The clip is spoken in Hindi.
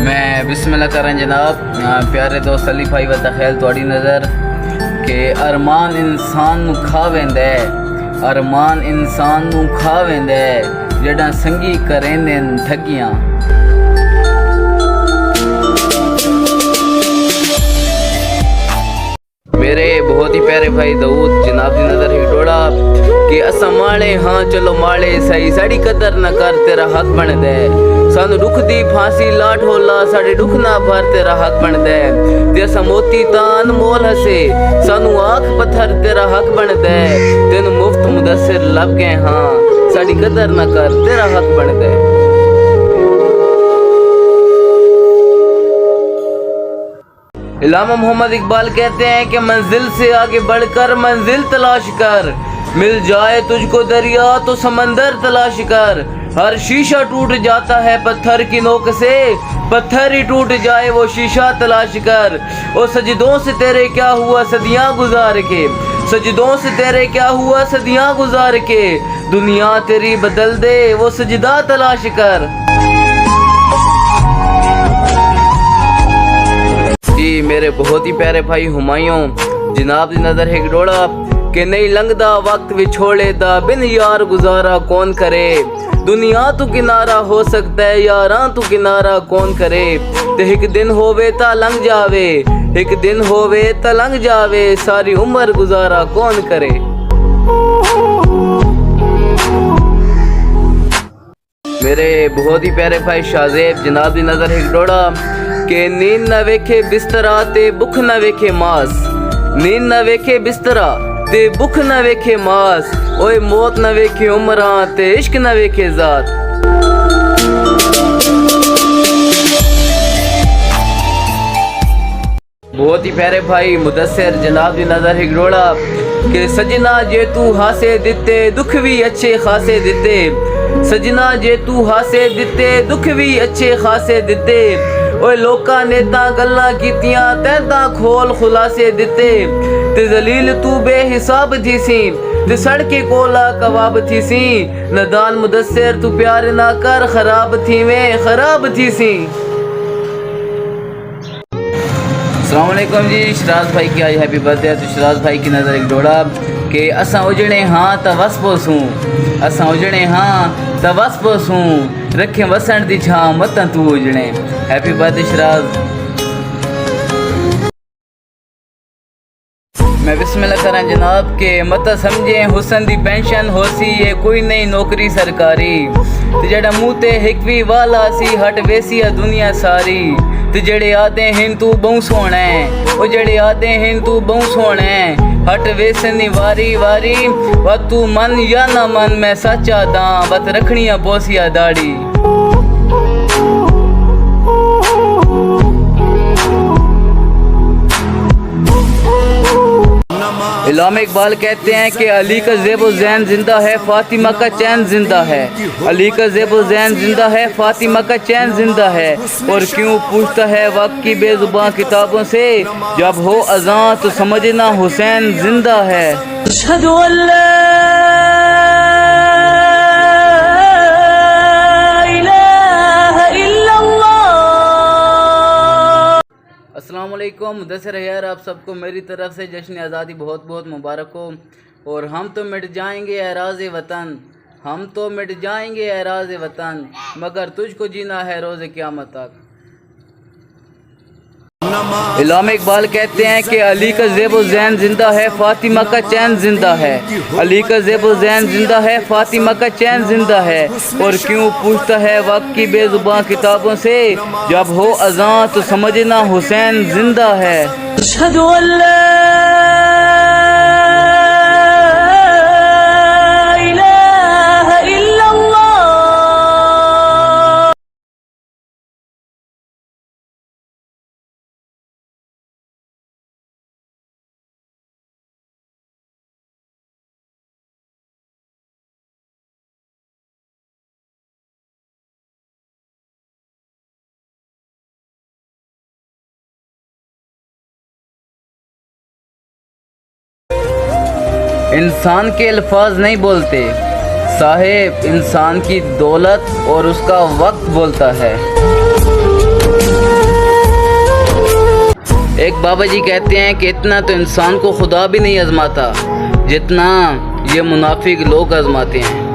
मैं बिस्मिल्लाह करें जनाब। प्यारे दोस्त अली भाई वता ख्याल थोड़ी नज़र के अरमान इंसान नू खा वेंदा है, अरमान इंसान नू खा वेंदा है जड़ा संगी करेंदे ठगियां। मेरे बहुत ही प्यारे भाई दाऊद जनाब की नज़र ही डोड़ा कि असा माले हाँ चलो माले सही साड़ी कदर न कर तेरा हक बन दे, सानू दुख दी फांसी लाट होला साडे दुख ना भर तेरा हक बन दे, ते असा मोती तान मोल हसे सानू आँख पत्थर तेरा हक बन दे, तेन मुफ्त मुदस्सिर लब गए हाँ साड़ी कदर न कर तेरा हक बन दे। इलामा मोहम्मद इकबाल कहते हैं कि मंजिल से आगे बढ़कर मंजिल तलाश कर, मिल जाए तुझको दरिया तो समंदर तलाश कर, हर शीशा टूट जाता है पत्थर की नोक से, पत्थर ही टूट जाए वो शीशा तलाश कर। ओ सजदों से तेरे क्या हुआ सदियां गुजार के, सजदों से तेरे क्या हुआ सदियां गुजार के, दुनिया तेरी बदल दे वो सजदा तलाश कर। जी मेरे बहुत ही प्यारे भाई हुमायूं जनाब की नज़र है डोड़ा कि नहीं लंघदा वक्त विछोड़े दा बिन यार गुजारा कौन करे, दुनिया तू किनारा हो सकता है यारा तू किनारा कौन करे, ते एक दिन होवे ता लंघ जावे, एक दिन होवे ता लंघ जावे, सारी उम्र गुजारा कौन करे। मेरे बहुत ही प्यारे भाई शाहजेब जनाब की नज़र है डोड़ा के नींद न वेखे बिस्तरा ते भुख न वेखे मास, नींद न वेखे बिस्तरा ते भुख न वेखे मास, ओए मौत न वेखे उमरा ते इश्क न वेखे जात। बहुत ही प्यारे भाई मुदस्सिर जनाब की नज़र हिगड़ोड़ा के सजना जे तू हासे दिते दुख भी अच्छे खासे दिते, सजना जे तू हासे दिते दुख भी अच्छे खासे दिते, ओए लोका ने तां गल्लां कीतियां तैं तां खोल खुलासे दिते, ते जलील तू बेहिसाब थी सी ते सड़के कोला कबाब थी सी, नदान मुदस्सिर तू प्यार ना कर खराब थी में खराब थी सी। अस्सलाम वालेकुम जी शराज भाई की आज हैप्पी बर्थडे। तो शराज भाई की नज़र एक डोड़ा के असा उजड़े हाँ त वस पोसूं, असा उजड़े हाँ त वस पोसूं, रखे वसण दी छां मत तू उजड़े। Happy birthday Sharaj. मैं बिस्मिल्लाह करें जनाब के मत समझे हुसन दी पेंशन होसी ये कोई नई नौकरी सरकारी, ते जेड़ा मुँह ते हिकवी वाला सी हट वेसी है दुनिया सारी, ते जेड़े आते हैं तू बहु सोना है, ओ जेड़े आते हैं तू बहु सोना है, हट वेसनी वारी वारी व तू मन या ना मन मैं सच्चा दा बत रखनिया पोसिया दाढ़ी। इलामा इकबाल कहते हैं कि अली का ज़ेबो ज़ैन जिंदा है फातिमा का चैन जिंदा है, अली का ज़ेबो ज़ैन जिंदा है फातिमा का चैन जिंदा है, और क्यों पूछता है वक्त की बेजुबान किताबों से, जब हो अज़ां तो समझना हुसैन जिंदा है। अस्सलाम वालेकुम मुदस्सिर यार, आप सबको मेरी तरफ से जश्न आज़ादी बहुत बहुत मुबारक हो। और हम तो मिट जाएंगे एराज़े वतन, हम तो मिट जाएंगे एराज़े वतन, मगर तुझको जीना है रोज़े क़यामत तक। इलामा इकबाल कहते हैं कि अली का ज़ेबो ज़ैन जिंदा है फातिमा का चैन जिंदा है, अली का ज़ेबो ज़ैन जिंदा है फातिमा का चैन जिंदा है, और क्यों पूछता है वक्त की बेजुबान किताबों से, जब हो अज़ां तो समझना हुसैन जिंदा है। इंसान के अल्फाज नहीं बोलते साहेब, इंसान की दौलत और उसका वक्त बोलता है। एक बाबा जी कहते हैं कि इतना तो इंसान को खुदा भी नहीं आजमाता जितना ये मुनाफिक लोग आजमाते हैं।